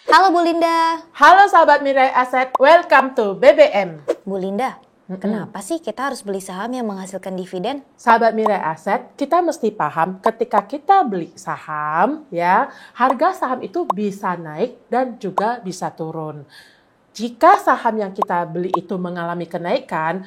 Halo Bu Linda. Halo sahabat Mirai Aset, welcome to BBM. Bu Linda, kenapa sih kita harus beli saham yang menghasilkan dividen? Sahabat Mirai Aset, kita mesti paham ketika kita beli saham, ya, harga saham itu bisa naik dan juga bisa turun. Jika saham yang kita beli itu mengalami kenaikan,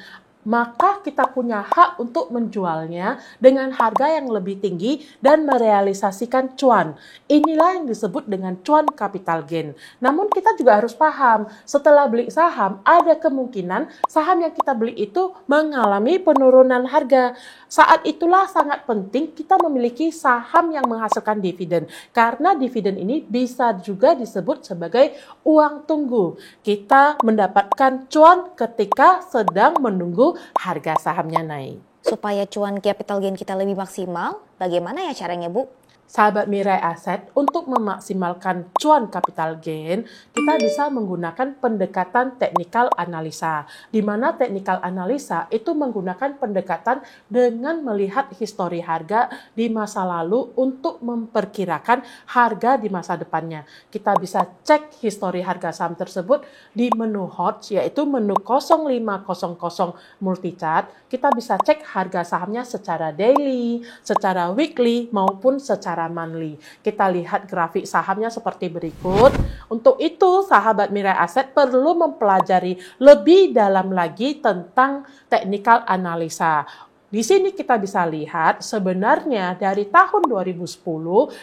maka kita punya hak untuk menjualnya dengan harga yang lebih tinggi dan merealisasikan cuan. Inilah yang disebut dengan cuan capital gain. Namun kita juga harus paham, setelah beli saham, ada kemungkinan saham yang kita beli itu mengalami penurunan harga. Saat itulah sangat penting kita memiliki saham yang menghasilkan dividen. Karena dividen ini bisa juga disebut sebagai uang tunggu. Kita mendapatkan cuan ketika sedang menunggu harga sahamnya naik. Supaya cuan capital gain kita lebih maksimal, bagaimana ya caranya Bu? Sahabat Mirai Aset, untuk memaksimalkan cuan capital gain, kita bisa menggunakan pendekatan teknikal analisa. Di mana teknikal analisa itu menggunakan pendekatan dengan melihat histori harga di masa lalu untuk memperkirakan harga di masa depannya. Kita bisa cek histori harga saham tersebut di menu HOTS, yaitu menu 0500 multichart. Kita bisa cek harga sahamnya secara daily, secara weekly, maupun secara monthly. Kita lihat grafik sahamnya seperti berikut. Untuk itu, sahabat Mirai Aset perlu mempelajari lebih dalam lagi tentang teknikal analisa. Di sini kita bisa lihat sebenarnya dari tahun 2010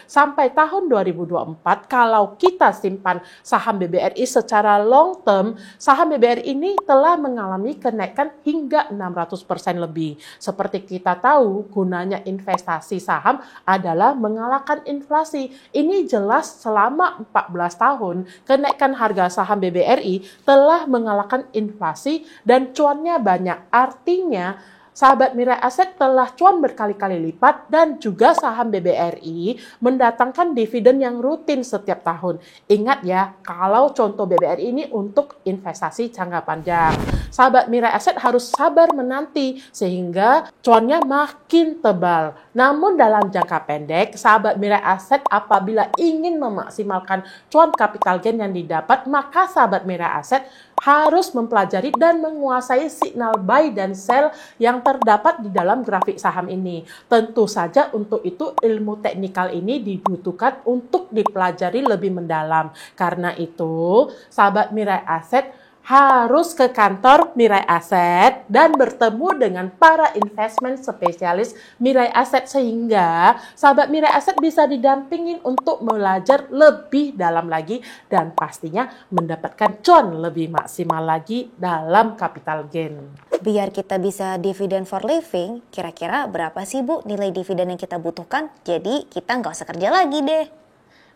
sampai tahun 2024 kalau kita simpan saham BBRI secara long term, saham BBRI ini telah mengalami kenaikan hingga 600% lebih. Seperti kita tahu, gunanya investasi saham adalah mengalahkan inflasi. Ini jelas selama 14 tahun kenaikan harga saham BBRI telah mengalahkan inflasi dan cuannya banyak. Artinya sahabat Mirai Aset telah cuan berkali-kali lipat dan juga saham BBRI mendatangkan dividen yang rutin setiap tahun. Ingat ya, kalau contoh BBRI ini untuk investasi jangka panjang. Sahabat Mirai Aset harus sabar menanti sehingga cuannya makin tebal. Namun dalam jangka pendek, sahabat Mirai Aset apabila ingin memaksimalkan cuan capital gain yang didapat, maka sahabat Mirai Aset harus mempelajari dan menguasai signal buy dan sell yang terdapat di dalam grafik saham ini. Tentu saja untuk itu ilmu teknikal ini dibutuhkan untuk dipelajari lebih mendalam. Karena itu, sahabat Mirai Aset harus ke kantor Mirai Aset dan bertemu dengan para investment spesialis Mirai Aset sehingga sahabat Mirai Aset bisa didampingin untuk belajar lebih dalam lagi dan pastinya mendapatkan cuan lebih maksimal lagi dalam capital gain. Biar kita bisa dividen for living, kira-kira berapa sih Bu nilai dividen yang kita butuhkan? Jadi kita nggak usah kerja lagi deh.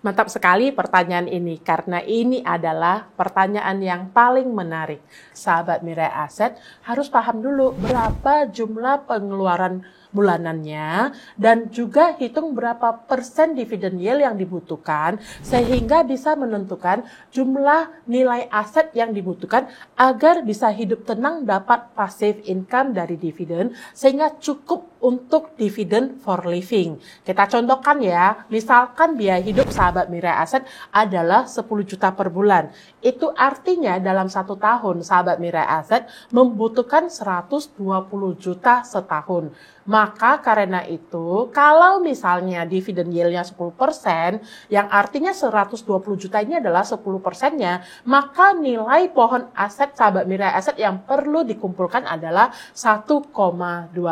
Mantap sekali pertanyaan ini, karena ini adalah pertanyaan yang paling menarik. Sahabat Mirai Aset harus paham dulu berapa jumlah pengeluaran bulanannya dan juga hitung berapa persen dividen yield yang dibutuhkan sehingga bisa menentukan jumlah nilai aset yang dibutuhkan agar bisa hidup tenang dapat passive income dari dividen sehingga cukup untuk dividen for living. Kita contohkan ya, misalkan biaya hidup sahabat Mirai Aset adalah 10 juta per bulan. Itu artinya dalam 1 tahun sahabat Mirai Aset membutuhkan 120 juta setahun. Maka karena itu, kalau misalnya dividen yield-nya 10%, yang artinya 120 juta ini adalah 10%-nya, maka nilai pohon aset sahabat Mirai Aset yang perlu dikumpulkan adalah 1,2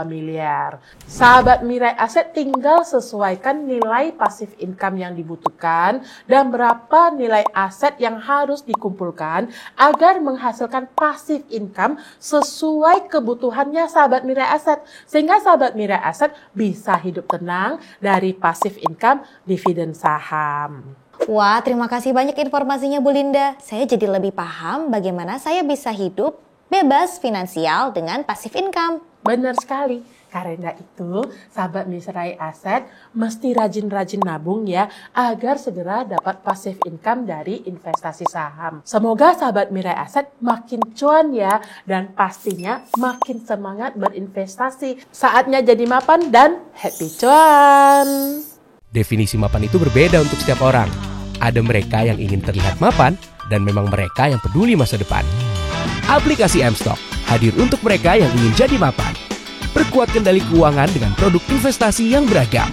miliar. Sahabat Mirai Aset tinggal sesuaikan nilai passive income yang dibutuhkan dan berapa nilai aset yang harus dikumpulkan agar menghasilkan passive income sesuai kebutuhannya sahabat Mirai Aset. Sehingga sahabat Mirai Aset bisa hidup tenang dari passive income dividen saham. Wah, terima kasih banyak informasinya Bu Linda. Saya jadi lebih paham bagaimana saya bisa hidup bebas finansial dengan passive income. Benar sekali. Karena itu, sahabat Mirai Aset mesti rajin-rajin nabung ya, agar segera dapat passive income dari investasi saham. Semoga sahabat Mirai Aset makin cuan ya, dan pastinya makin semangat berinvestasi. Saatnya jadi mapan dan happy cuan. Definisi mapan itu berbeda untuk setiap orang. Ada mereka yang ingin terlihat mapan dan memang mereka yang peduli masa depan. Aplikasi M-Stock hadir untuk mereka yang ingin jadi mapan. Perkuat kendali keuangan dengan produk investasi yang beragam.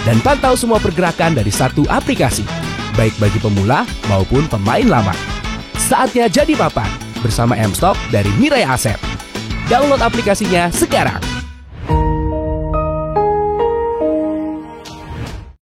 Dan pantau semua pergerakan dari satu aplikasi, baik bagi pemula maupun pemain lama. Saatnya jadi mapan bersama M-Stock dari Mirai Asset. Download aplikasinya sekarang.